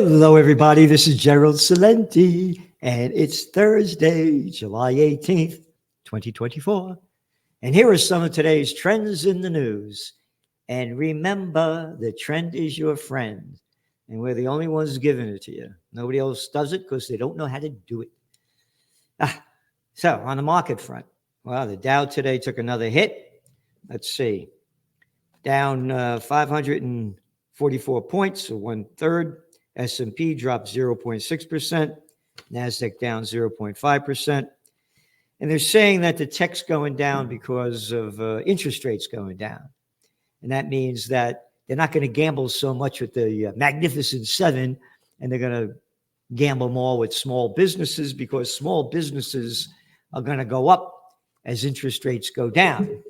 Hello, everybody. This is Gerald Salenti, and it's Thursday, July 18th, 2024. And here are some of today's trends in the news. And remember, the trend is your friend, and we're the only ones giving it to you. Nobody else does it because they don't know how to do it. So, on the market front, well, the Dow today took another hit. Let's see. Down 544 points, or 1/3. S&P dropped 0.6%, NASDAQ down 0.5%. And they're saying that the tech's going down because of interest rates going down. And that means that they're not going to gamble so much with the Magnificent Seven, and they're going to gamble more with small businesses because small businesses are going to go up as interest rates go down.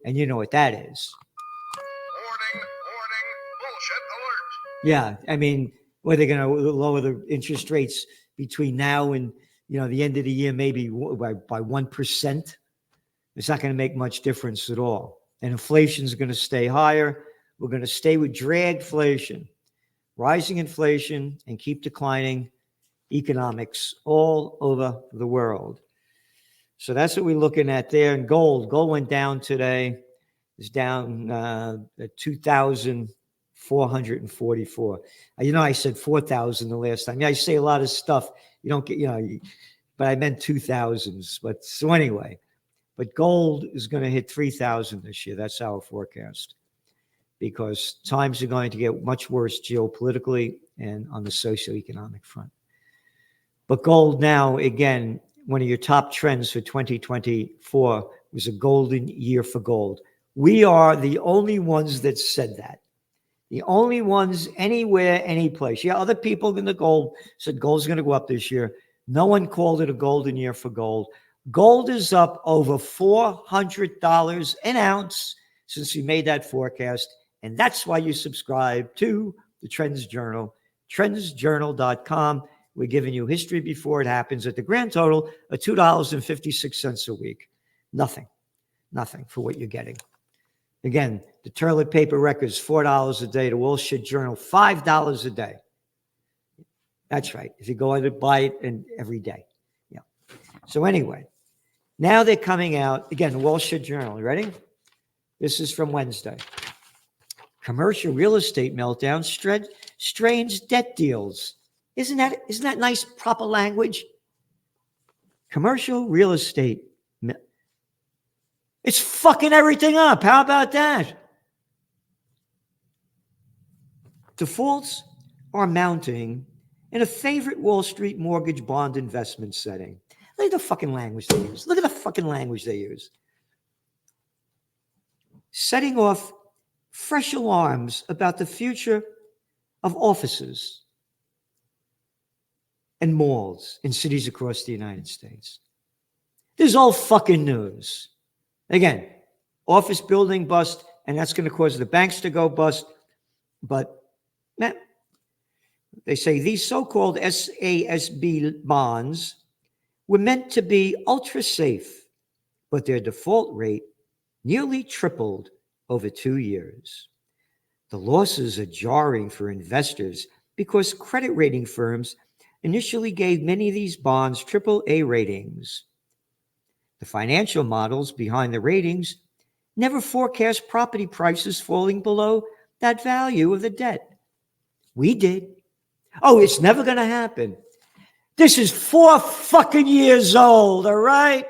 And you know what that is. Warning, bullshit alert. Yeah, I mean, where they're going to lower the interest rates between now and the end of the year, maybe by 1%. It's not going to make much difference at all. And inflation is going to stay higher. We're going to stay with dragflation, rising inflation, and keep declining economics all over the world. So that's what we're looking at there. And gold went down today. It's down at 2,444. I said 4,000 the last time. Yeah, I say a lot of stuff. You don't get, but I meant 2,000s. But so anyway, but gold is going to hit 3,000 this year. That's our forecast, because times are going to get much worse geopolitically and on the socioeconomic front. But gold now, again, one of your top trends for 2024 was a golden year for gold. We are the only ones that said that. The only ones anywhere, any place. Yeah, other people in the gold said gold's going to go up this year. No one called it a golden year for gold. Gold is up over $400 an ounce since we made that forecast. And that's why you subscribe to the Trends Journal, trendsjournal.com. We're giving you history before it happens at the grand total of $2.56 a week. Nothing for what you're getting. Again, the toilet paper records, $4 a day. The Wall Street Journal, $5 a day. That's right. If you go out and buy it every day. Yeah. So anyway, now they're coming out. Again, the Wall Street Journal. You ready? This is from Wednesday. Commercial real estate meltdown strains debt deals. Isn't that nice, proper language? Commercial real estate. It's fucking everything up. How about that? Defaults are mounting in a favorite Wall Street mortgage bond investment setting. Look at the fucking language they use. Setting off fresh alarms about the future of offices and malls in cities across the United States. This is all fucking news. Again, office building bust, and that's going to cause the banks to go bust. But they say these so-called SASB bonds were meant to be ultra safe, but their default rate nearly tripled over 2 years. The losses are jarring for investors because credit rating firms initially gave many of these bonds AAA ratings. The financial models behind the ratings never forecast property prices falling below that value of the debt. We did. Oh, it's never going to happen. This is 4 fucking years old, all right?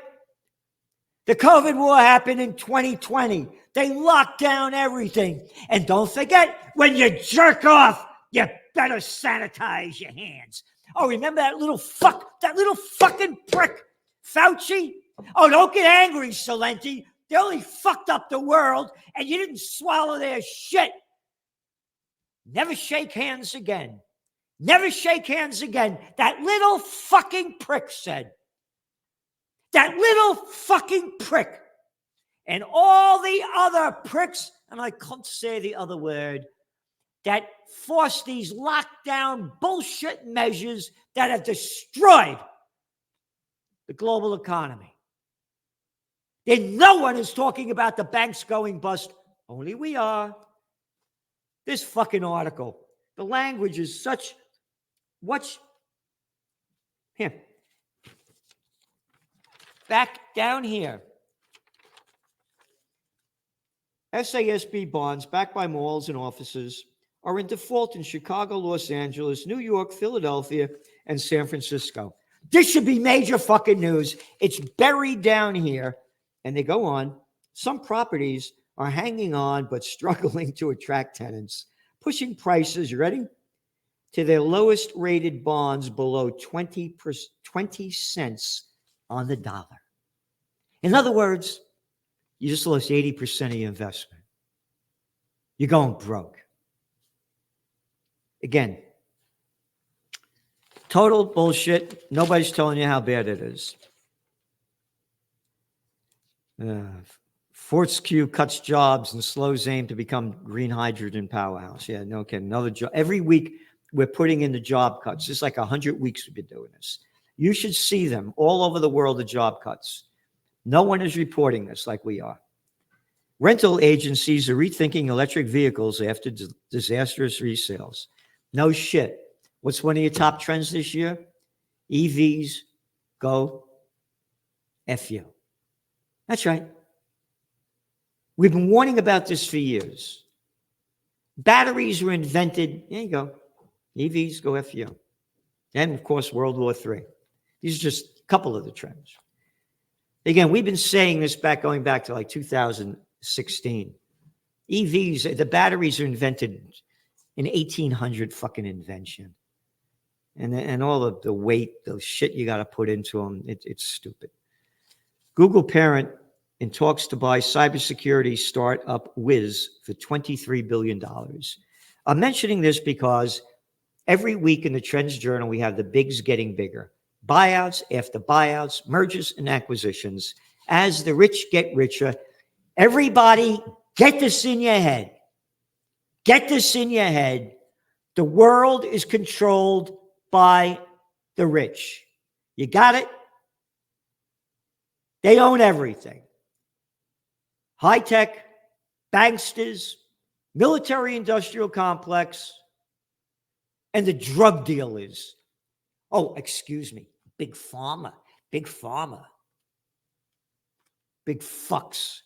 The COVID war happened in 2020. They locked down everything. And don't forget, when you jerk off, you better sanitize your hands. Oh, remember that little fucking prick, Fauci? Oh, don't get angry, Salenti. They only fucked up the world, and you didn't swallow their shit. Never shake hands again. Never shake hands again. That little fucking prick said. That little fucking prick. And all the other pricks, and I can't say the other word, that forced these lockdown bullshit measures that have destroyed the global economy. And no one is talking about the banks going bust. Only we are. This fucking article. The language is such Watch here. Back down here. SASB bonds backed by malls and offices are in default in Chicago, Los Angeles, New York, Philadelphia, and San Francisco. This should be major fucking news. It's buried down here. And they go on. Some properties are hanging on but struggling to attract tenants, pushing prices, you ready? To their lowest rated bonds below 20 cents on the dollar. In other words, you just lost 80% of your investment. You're going broke. Again, total bullshit. Nobody's telling you how bad it is. Fortescue cuts jobs and slows AIM to become green hydrogen powerhouse. Yeah, no kidding. Another job. Every week we're putting in the job cuts. It's like 100 weeks we've been doing this. You should see them all over the world, the job cuts. No one is reporting this like we are. Rental agencies are rethinking electric vehicles after disastrous resales. No shit. What's one of your top trends this year? EVs go F you. That's right. We've been warning about this for years. Batteries were invented. There you go. EVs go F you. And, of course, World War III. These are just a couple of the trends. Again, we've been saying this going back to like 2016. EVs, the batteries are invented in 1800 fucking invention. And all of the weight, the shit you got to put into them, it's stupid. Google parent in talks to buy cybersecurity startup Wiz for $23 billion. I'm mentioning this because every week in the Trends Journal, we have the bigs getting bigger. Buyouts after buyouts, mergers and acquisitions. As the rich get richer, everybody get this in your head. Get this in your head. The world is controlled by the rich. You got it? They own everything. High tech, banksters, military industrial complex, and the drug dealers. Oh, excuse me. Big pharma. Big pharma. Big fucks.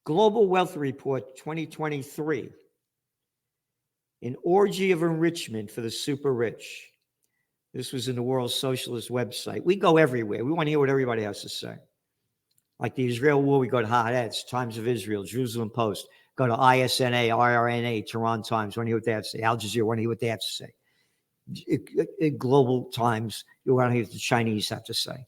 Global Wealth Report 2023. An orgy of enrichment for the super rich. This was in the World Socialist website. We go everywhere. We want to hear what everybody has to say. Like the Israel war, we go to Haaretz, Times of Israel, Jerusalem Post. Go to ISNA, IRNA, Tehran Times. Want to hear what they have to say. Al Jazeera, want to hear what they have to say. Global Times, you want to hear what the Chinese have to say.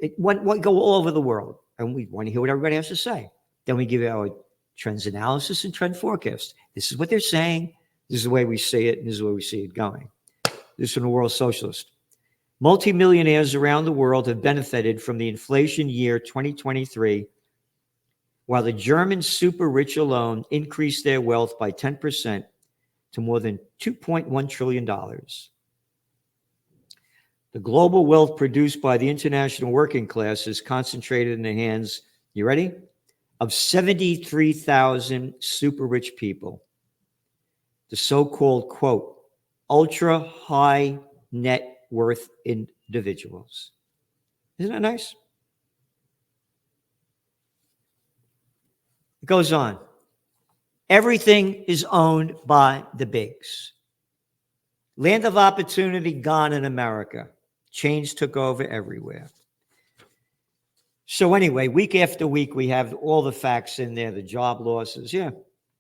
Go all over the world, and we want to hear what everybody has to say. Then we give our trends analysis and trend forecast. This is what they're saying. This is the way we see it, and this is the way we see it going. This is from the World Socialist. Multimillionaires around the world have benefited from the inflation year 2023, while the German super rich alone increased their wealth by 10% to more than $2.1 trillion. The global wealth produced by the international working class is concentrated in the hands, you ready, of 73,000 super rich people. The so-called, quote, ultra high net worth individuals. Isn't that nice? It goes on. Everything is owned by the bigs. Land of opportunity gone in America. Change took over everywhere. So anyway, week after week, we have all the facts in there, the job losses. Yeah,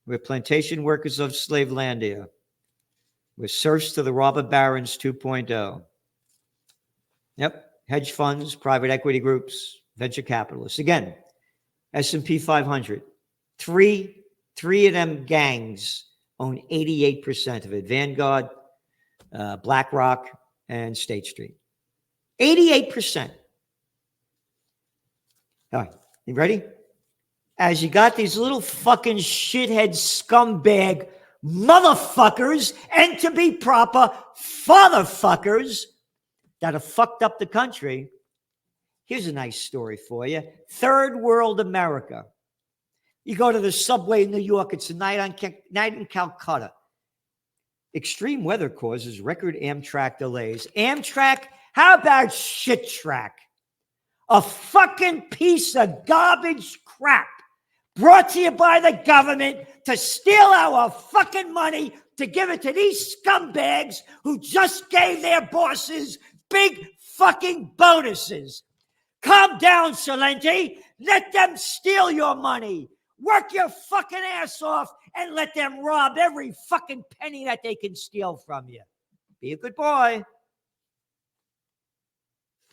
we're plantation workers of slave land here. We're serfs to the robber barons 2.0. Yep, hedge funds, private equity groups, venture capitalists. Again, S&P 500. Three of them gangs own 88% of it. Vanguard, BlackRock, and State Street. 88%. All right, you ready? As you got these little fucking shithead scumbag motherfuckers, and to be proper, fatherfuckers that have fucked up the country. Here's a nice story for you. Third world America. You go to the subway in New York, it's a night in Calcutta. Extreme weather causes record Amtrak delays. Amtrak, how about shit track? A fucking piece of garbage crap brought to you by the government to steal our fucking money to give it to these scumbags who just gave their bosses big fucking bonuses. Calm down, Salenti. Let them steal your money. Work your fucking ass off and let them rob every fucking penny that they can steal from you. Be a good boy.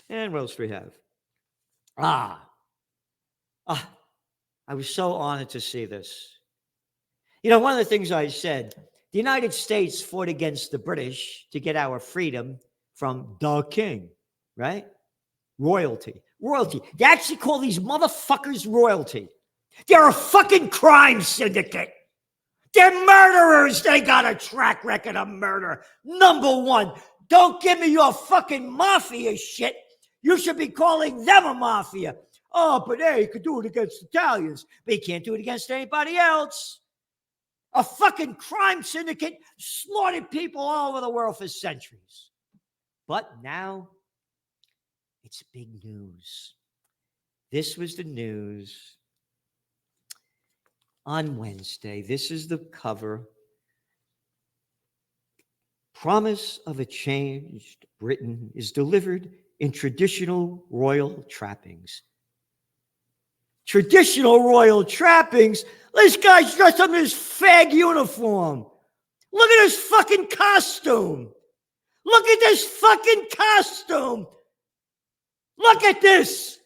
And what else do we have? I was so honored to see this. You know, one of the things I said, the United States fought against the British to get our freedom from the king, right? Royalty. They actually call these motherfuckers royalty. They're a fucking crime syndicate. They're murderers. They got a track record of murder. Number one, don't give me your fucking mafia shit. You should be calling them a mafia. Oh, but hey, you could do it against Italians, but you can't do it against anybody else. A fucking crime syndicate slaughtered people all over the world for centuries. But now it's big news. This was the news on Wednesday. This is the cover. Promise of a changed Britain is delivered in traditional royal trappings. Traditional royal trappings? This guy's dressed up in his fag uniform. Look at his fucking costume. Look at this fucking costume. Look at this.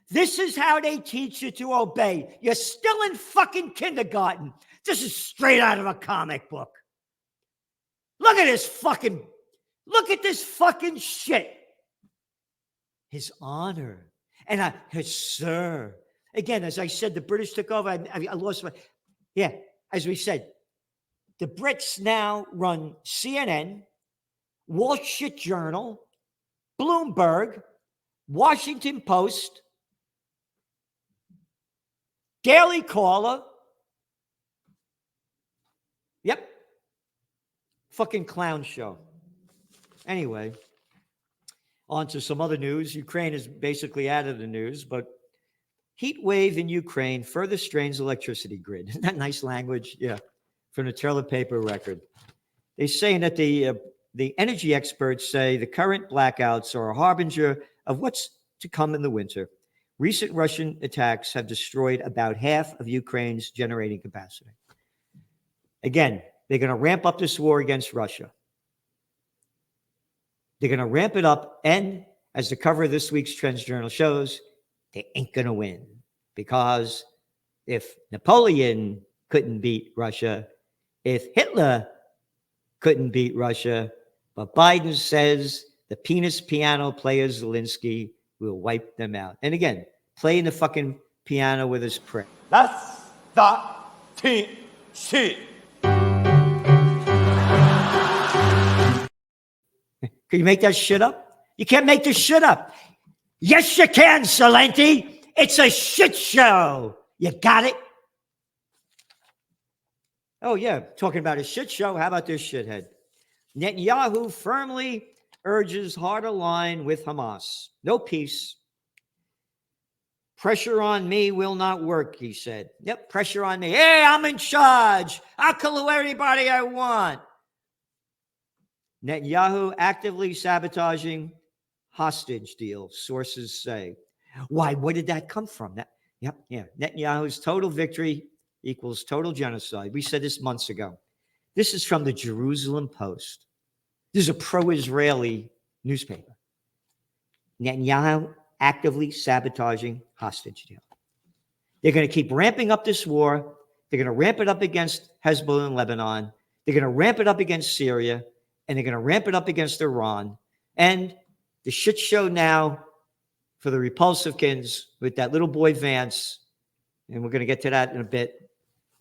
This is how they teach you to obey. You're still in fucking kindergarten. This is straight out of a comic book. Look at this fucking shit. His honor. And his sir. Again, as I said, the British took over. I lost my... Yeah, as we said, the Brits now run CNN, Wall Street Journal, Bloomberg, Washington Post, Daily Caller. Yep. Fucking clown show. Anyway, on to some other news. Ukraine is basically out of the news, but heat wave in Ukraine further strains electricity grid. Isn't that nice language? Yeah. From the Toilet Paper Record. They're saying that the energy experts say the current blackouts are a harbinger of what's to come in the winter. Recent Russian attacks have destroyed about half of Ukraine's generating capacity. Again, they're going to ramp up this war against Russia. They're going to ramp it up. And as the cover of this week's Trends Journal shows, they ain't going to win. Because if Napoleon couldn't beat Russia, if Hitler couldn't beat Russia, but Biden says the penis piano player Zelensky will wipe them out. And again, playing the fucking piano with his prayer. That's that shit. Can you make that shit up? You can't make this shit up. Yes, you can, Salenti. It's a shit show. You got it? Oh, yeah. Talking about a shit show. How about this shithead? Netanyahu firmly urges harder line with Hamas. No peace. Pressure on me will not work, he said. Yep, pressure on me. Hey, I'm in charge. I'll kill anybody I want. Netanyahu actively sabotaging hostage deal, sources say. Why? Where did that come from? Netanyahu's total victory equals total genocide. We said this months ago. This is from the Jerusalem Post. This is a pro-Israeli newspaper. Netanyahu actively sabotaging hostage deal. They're going to keep ramping up this war. They're going to ramp it up against Hezbollah in Lebanon. They're going to ramp it up against Syria. And they're going to ramp it up against Iran. And the shit show now for the Repulsivkins with that little boy Vance, and we're going to get to that in a bit,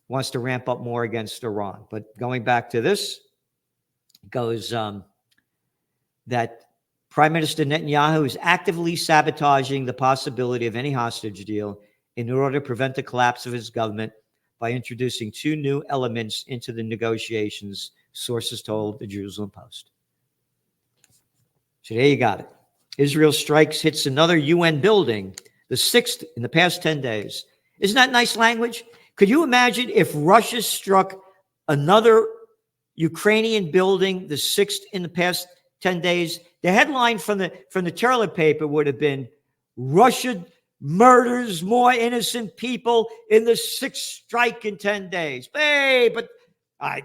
wants to ramp up more against Iran. But going back to this, goes that Prime Minister Netanyahu is actively sabotaging the possibility of any hostage deal in order to prevent the collapse of his government by introducing two new elements into the negotiations sources told the Jerusalem Post. So there you got it. Israel strikes, hits another UN building, the sixth in the past 10 days. Isn't that nice language? Could you imagine if Russia struck another Ukrainian building, the sixth in the past 10 days? The headline from the Turley paper would have been, Russia murders more innocent people in the sixth strike in 10 days. Hey, but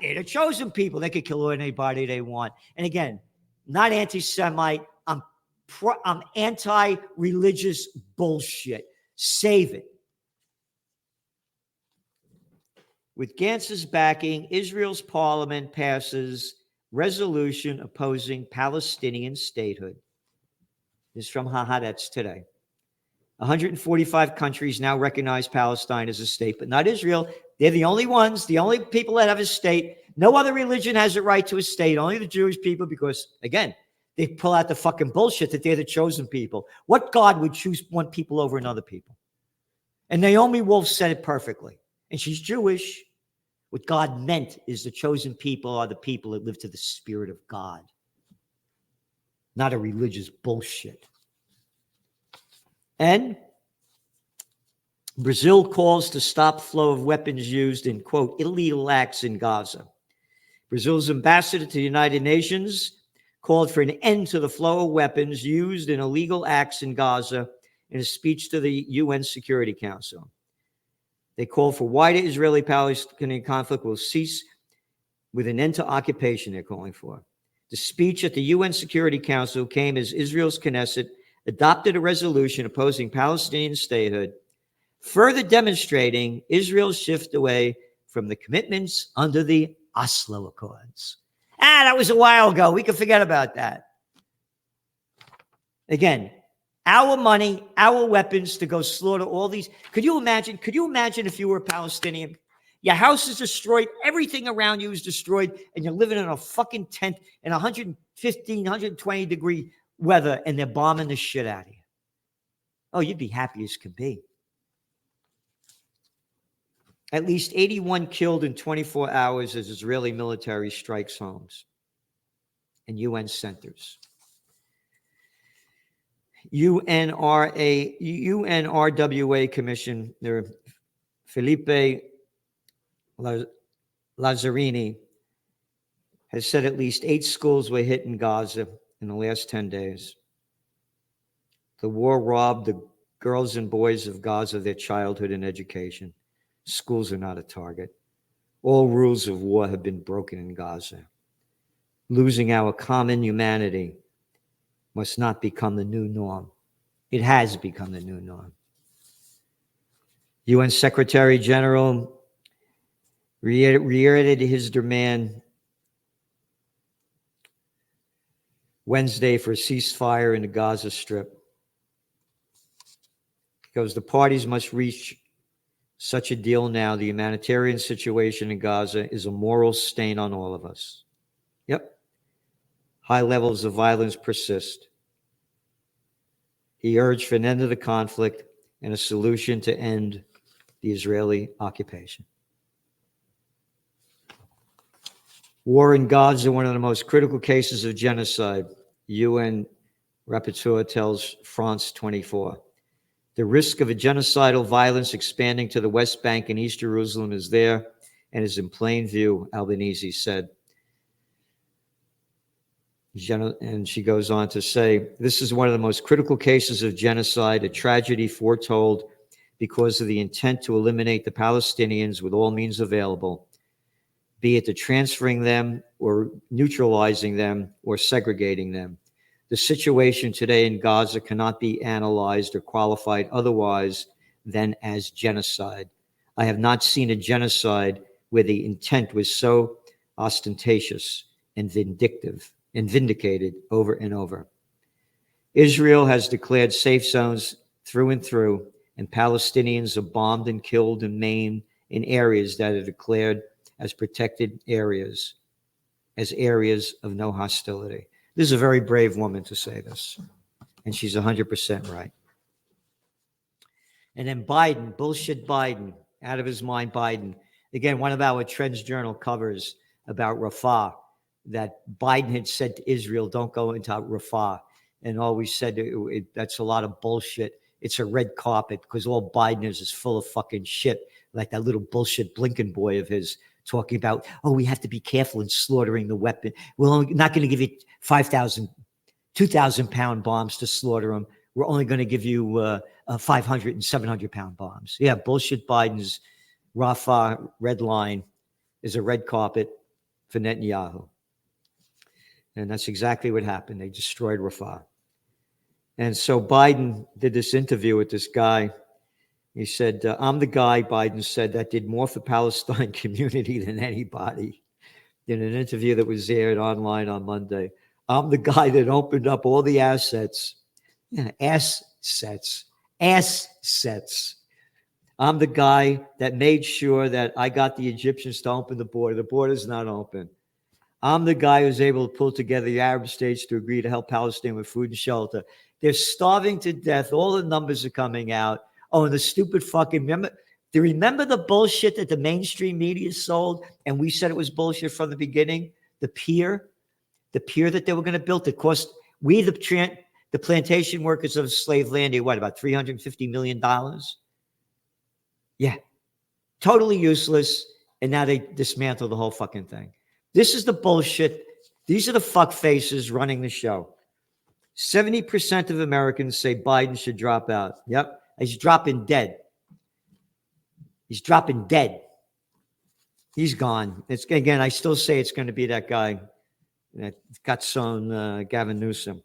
they're the chosen people. They could kill anybody they want. And again, not anti-Semite. I'm anti-religious bullshit. Save it. With Gantz's backing, Israel's parliament passes resolution opposing Palestinian statehood. This is from Haaretz today. 145 countries now recognize Palestine as a state, but not Israel. They're the only ones, the only people that have a state. No other religion has a right to a state, only the Jewish people, because, again, they pull out the fucking bullshit that they're the chosen people. What God would choose one people over another people? And Naomi Wolf said it perfectly. And she's Jewish. What God meant is the chosen people are the people that live to the Spirit of God, not a religious bullshit. And Brazil calls to stop flow of weapons used in, quote, illegal acts in Gaza. Brazil's ambassador to the United Nations called for an end to the flow of weapons used in illegal acts in Gaza in a speech to the UN Security Council. They called for wider Israeli-Palestinian conflict will cease with an end to occupation, they're calling for. The speech at the UN Security Council came as Israel's Knesset adopted a resolution opposing Palestinian statehood, further demonstrating Israel's shift away from the commitments under the Oslo Accords. That was a while ago. We can forget about that. Again, our money, our weapons to go slaughter all these. Could you imagine if you were a Palestinian? Your house is destroyed. Everything around you is destroyed. And you're living in a fucking tent in 115, 120 degree weather. And they're bombing the shit out of you. Oh, you'd be happy as could be. At least 81 killed in 24 hours as Israeli military strikes homes and UN centers. UNRWA Commissioner Felipe Lazzarini has said at least 8 schools were hit in Gaza in the last 10 days. The war robbed the girls and boys of Gaza of their childhood and education. Schools are not a target. All rules of war have been broken in Gaza. Losing our common humanity must not become the new norm. It has become the new norm. UN Secretary General reiterated his demand Wednesday for a ceasefire in the Gaza Strip. Because the parties must reach such a deal now. The humanitarian situation in Gaza is a moral stain on all of us. Yep. High levels of violence persist. He urged for an end to the conflict and a solution to end the Israeli occupation. War in Gaza, one of the most critical cases of genocide, UN rapporteur tells France 24. The risk of a genocidal violence expanding to the West Bank and East Jerusalem is there and is in plain view, Albanese said. And she goes on to say, this is one of the most critical cases of genocide, a tragedy foretold because of the intent to eliminate the Palestinians with all means available, be it to transferring them or neutralizing them or segregating them. The situation today in Gaza cannot be analyzed or qualified otherwise than as genocide. I have not seen a genocide where the intent was so ostentatious and vindictive and vindicated over and over. Israel has declared safe zones through and through, and Palestinians are bombed and killed and maimed in areas that are declared as protected areas, as areas of no hostility. This is a very brave woman to say this, and she's 100% right. And then Biden, bullshit Biden, out of his mind Biden. Again, one of our Trends Journal covers about Rafah, that Biden had said to Israel, don't go into Rafah. And always said that's a lot of bullshit. It's a red carpet because all Biden is full of fucking shit. Like that little bullshit Blinken boy of his talking about, oh, we have to be careful in slaughtering the weapon. We're not going to give you 5,000, 2,000 pound bombs to slaughter them. We're only going to give you 500 and 700 pound bombs. Yeah, bullshit Biden's Rafah red line is a red carpet for Netanyahu. And that's exactly what happened. They destroyed Rafah. And so Biden did this interview with this guy. He said, I'm the guy, Biden said, that did more for Palestine community than anybody. In an interview that was aired online on Monday. I'm the guy that opened up all the assets. Yeah, assets. I'm the guy that made sure that I got the Egyptians to open the border. The border's not open. I'm the guy who's able to pull together the Arab states to agree to help Palestine with food and shelter. They're starving to death. All the numbers are coming out. Oh, and the stupid fucking, do you remember the bullshit that the mainstream media sold? And we said it was bullshit from the beginning. The pier that they were going to build that cost, we, the plantation workers of slave land, what, about $350 million? Yeah. Totally useless. And now they dismantle the whole fucking thing. This is the bullshit. These are the fuck faces running the show. 70% of Americans say Biden should drop out. Yep. He's dropping dead. He's dropping dead. He's gone. It's again, I still say it's going to be that guy that got sown, Gavin Newsom.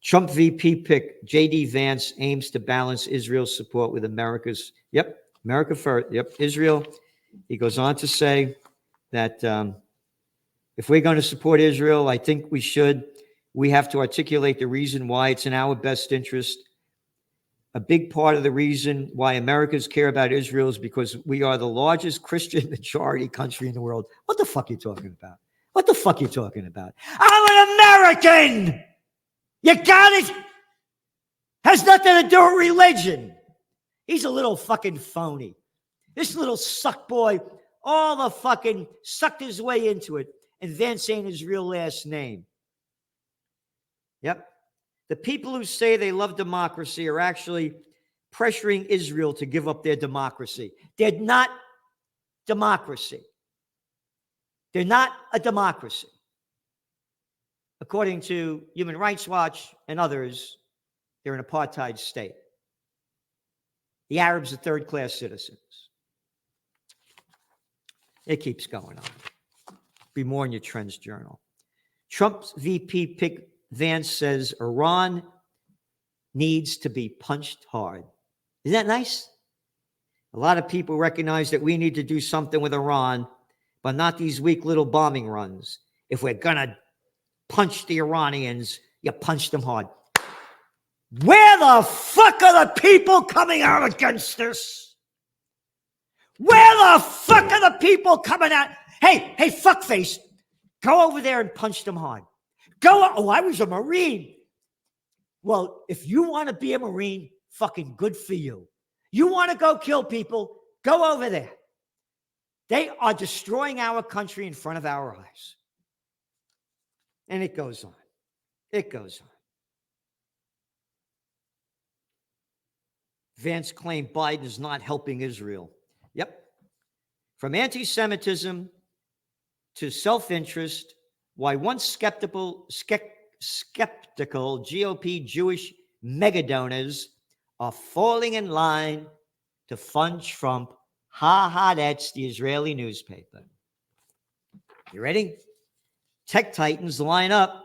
Trump VP pick J.D. Vance aims to balance Israel's support with America's. Yep. America first. Yep. Israel. He goes on to say that if we're going to support Israel, I think we have to articulate the reason why it's in our best interest. A big part of the reason why Americans care about Israel is because we are the largest Christian majority country in the world. What the fuck are you talking about? What the fuck are you talking about? I'm an American! You got it? Has nothing to do with religion. He's a little fucking phony. This little suck boy, all the fucking sucked his way into it. And Vance ain't his real last name. Yep. The people who say they love democracy are actually pressuring Israel to give up their democracy. They're not democracy. They're not a democracy. According to Human Rights Watch and others, they're an apartheid state. The Arabs are third-class citizens. It keeps going on. Be more in your Trends Journal. Trump's VP pick Vance says Iran needs to be punched hard. Isn't that nice? A lot of people recognize that we need to do something with Iran, but not these weak little bombing runs. If we're going to punch the Iranians, you punch them hard. Where the fuck are the people coming out against this? Where the fuck are the people coming out? Hey, fuckface, go over there and punch them hard. Oh, I was a Marine. Well, if you want to be a Marine, fucking good for you. You want to go kill people, go over there. They are destroying our country in front of our eyes. And it goes on. It goes on. Vance claimed Biden is not helping Israel. Yep. From anti-Semitism to self-interest, why once skeptical GOP Jewish megadonors are falling in line to fund Trump. Ha ha, that's the Israeli newspaper. You ready? Tech titans line up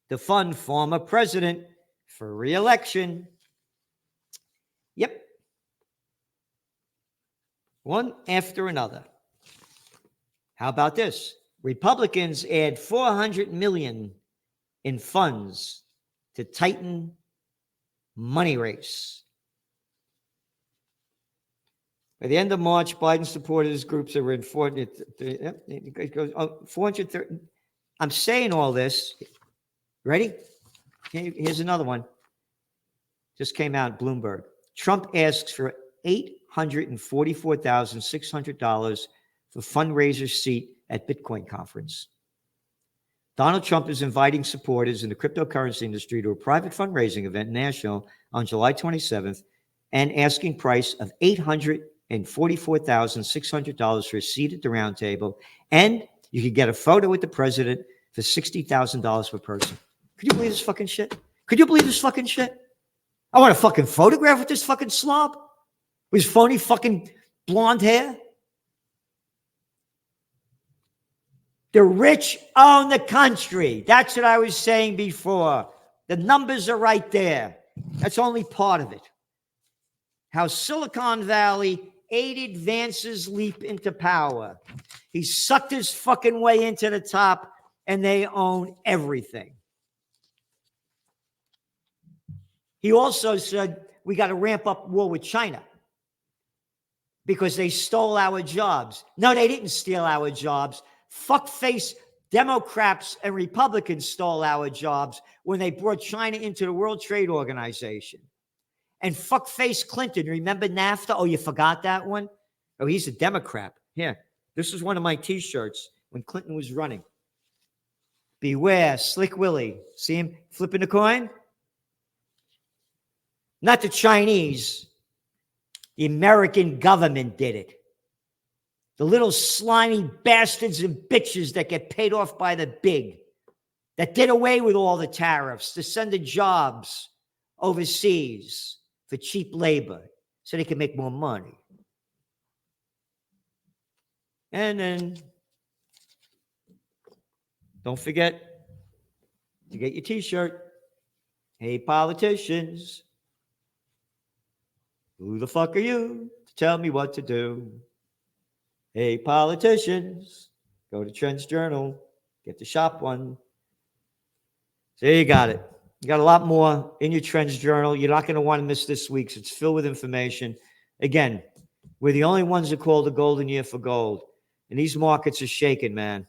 to fund former president for re-election. Yep. One after another. How about this? Republicans add $400 million in funds to tighten money race. By the end of March, Biden supporters groups are in 430. I'm saying all this. Ready? Here's another one. Just came out, Bloomberg. Trump asks for $844,600 for fundraiser seat at Bitcoin conference. Donald Trump is inviting supporters in the cryptocurrency industry to a private fundraising event national on July 27th and asking price of $844,600 for a seat at the round table. And you could get a photo with the president for $60,000 per person. Could you believe this fucking shit? Could you believe this fucking shit? I want a fucking photograph with this fucking slob with his phony fucking blonde hair. The rich own the country. That's what I was saying before. The numbers are right there. That's only part of it. How Silicon Valley aided Vance's leap into power. He sucked his fucking way into the top, and they own everything. He also said we got to ramp up war with China because they stole our jobs. No, they didn't steal our jobs. Fuckface Democrats and Republicans stole our jobs when they brought China into the World Trade Organization. And fuckface Clinton, remember NAFTA? Oh, you forgot that one? Oh, he's a Democrat. Here, this was one of my T-shirts when Clinton was running. Beware, Slick Willie. See him flipping the coin? Not the Chinese. The American government did it. The little slimy bastards and bitches that get paid off by the big, that did away with all the tariffs to send the jobs overseas for cheap labor so they can make more money. And then don't forget to get your T-shirt. Hey, politicians, who the fuck are you to tell me what to do? Hey, politicians, go to Trends Journal, get the shop one. So you got it. You got a lot more in your Trends Journal. You're not going to want to miss this week's. It's filled with information. Again, we're the only ones that call the golden year for gold. And these markets are shaking, man.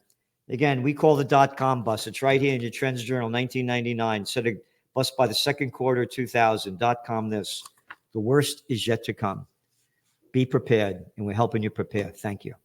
Again, we call the dot-com bust. It's right here in your Trends Journal, 1999. Said a bust by the second quarter of 2000. .com this. The worst is yet to come. Be prepared, and we're helping you prepare. Thank you.